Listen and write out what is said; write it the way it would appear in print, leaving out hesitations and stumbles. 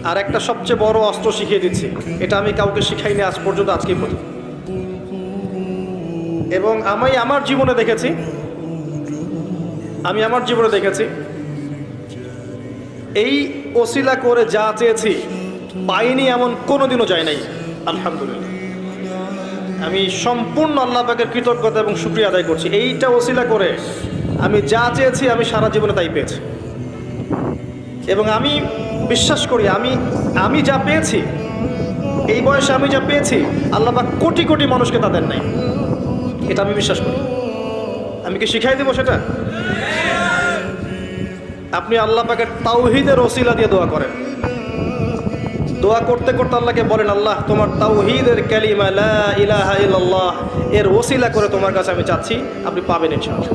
আর একটা সবচেয়ে বড় অস্ত্র শিখিয়ে দিচ্ছি, এটা আমি কাউকে শিখাইনি আজ পর্যন্ত, আজকেই প্রথম। এবং আমি আমার জীবনে দেখেছি এই ওসিলা করে যা চেয়েছি পাইনি এমন কোনোদিনও যায় নাই। আলহামদুলিল্লাহ, আমি সম্পূর্ণ আল্লাহ পাকের কৃতজ্ঞতা এবং শুকরিয়া আদায় করছি। এইটা ওসিলা করে আমি যা চেয়েছি আমি সারা জীবনে তাই পেয়েছি। এবং আমি বিশ্বাস করি আমি যা পেয়েছি, এই বয়সে আমি যা পেয়েছি, আল্লাহ পাক কোটি কোটি মানুষকে তা দেন নাই। এটা আমি বিশ্বাস করি। আমি কি শিখাই দেবো সেটা? আপনি আল্লাহ পাকের তাওহীদের ওসিলা দিয়ে দোয়া করেন। দোয়া করতে করতে আল্লাহকে বলেন, আল্লাহ তোমার তাওহীদের কালিমা লা ইলাহা ইল্লাল্লাহ এর ওসিলা করে তোমার কাছে আমি চাচ্ছি, আপনি পাবেন ইনশাআল্লাহ।